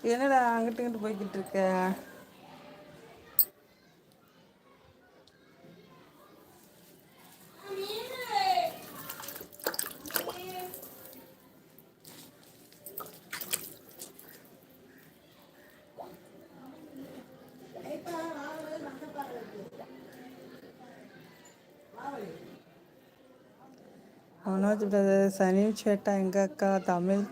என்னடா அங்கிட்டு இங்கிட்டு போய்கிட்டு இருக்க? மனோஜ் பிரதர், சனி சேட்டா எங்க அக்கா? தமிழ்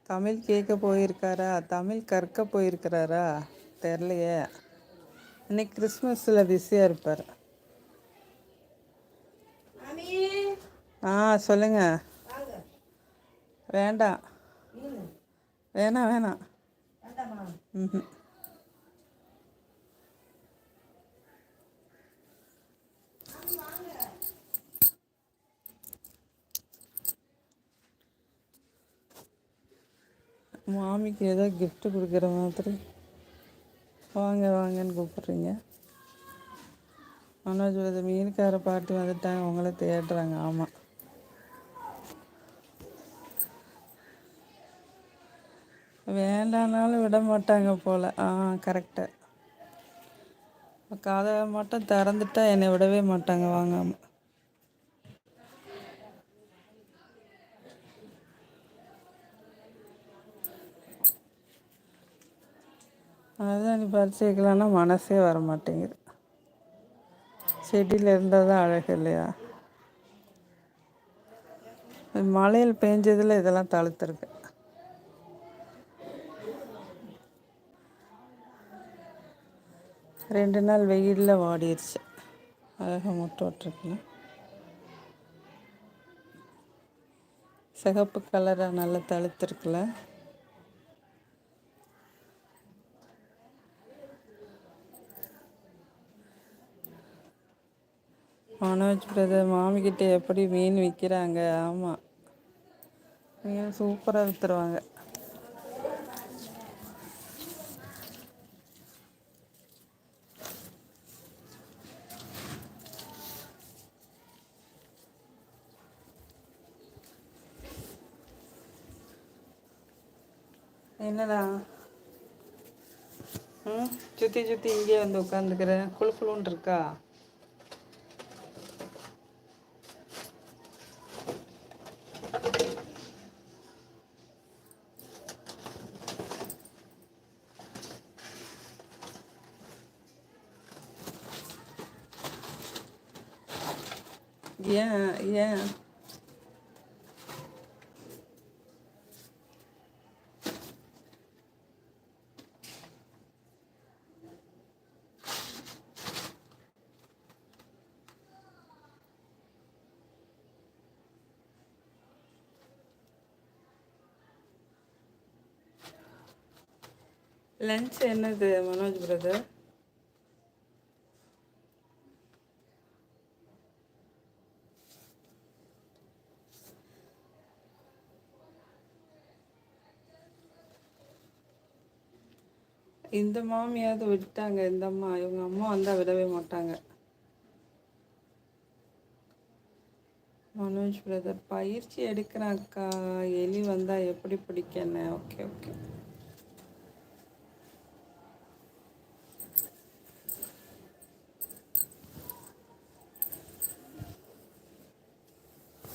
தமிழ் கேட்க போயிருக்காரா? தமிழ் கற்க போயிருக்கிறாரா? தெரிலையே. இன்னைக்கு கிறிஸ்மஸில் பிஸியாக இருப்பார். ஆ, சொல்லுங்க. வேண்டாம், வேணாம் வேணாம். ம். மாமிக்கு ஏதோ gift கொடுக்குற மாதிரி வாங்க வாங்கன்னு கூப்பிட்றீங்க. மனோஜ் பிரதர், மீனுக்கார பாட்டி வந்துட்டாங்க, உங்களை தேடுறாங்க. ஆமாம், வேண்டானாலும் விட மாட்டாங்க போல். ஆ, கரெக்டு. கதவை மட்டும் திறந்துட்டா என்னை விடவே மாட்டாங்க வாங்காமல். அதுதான், நீ பறிச்சு வைக்கலான்னா மனசே வர மாட்டேங்குது. செடியில் இருந்தால் தான் அழகு இல்லையா? மழையில் பெஞ்சதில் இதெல்லாம் தழுத்துருக்கு. 2 நாள் வெயிலில் வாடிடுச்சு. அழகாக முட்டை விட்டுருக்குல்ல. சிகப்பு கலராக நல்லா தழுத்துருக்குல்ல. மனோஜ் பிரதர், மாமிக்கிட்ட எப்படி மீன் விற்கிறாங்க? ஆமாம், மீன் சூப்பராக விற்றுருவாங்க. என்னடா? ம், சுற்றி சுற்றி இங்கே வந்து உட்காந்துக்கிறேன். குழுக்குழுன்னு இருக்கா? ஏன் ஏன்? லஞ்ச் என்னது மனோஜ் பிரதர்? இந்த மாமியாவது விட்டாங்க. இந்த அம்மா, இவங்க அம்மா வந்தால் விடவே மாட்டாங்க. மனோஜ் பிரதர், பயிற்சி எடுக்கிறேன் அக்கா. எலி வந்தால் எப்படி பிடிக்கன்னு? Okay okay.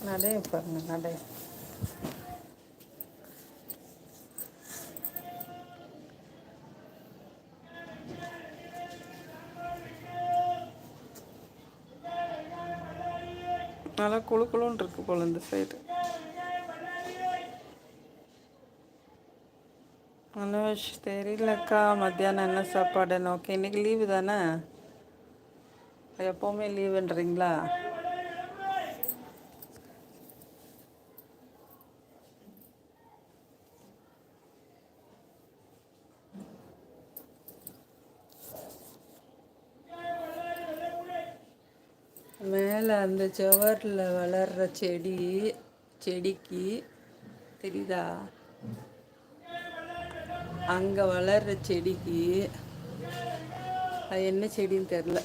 நடைய பாருங்க, நடை. நல்லா குழு குழுன்னு இருக்கு போல் இந்த சைடு. மனோஜ், தெரியலக்கா மத்தியானம் என்ன சாப்பாடுன்னு. ஓகே, இன்றைக்கி லீவு தானே? எப்போவுமே லீவுன்றீங்களா? மேலே அந்த சுவரில் வளர்கிற செடிக்கு தெரியுதா? அங்கே வளர்கிற செடிக்கு அது என்ன செடின்னு தெரில.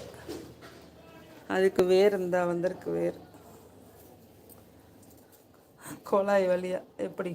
அதுக்கு வேர் இருந்தா வந்திருக்கு. வேர் குழாய் வழியா எப்படி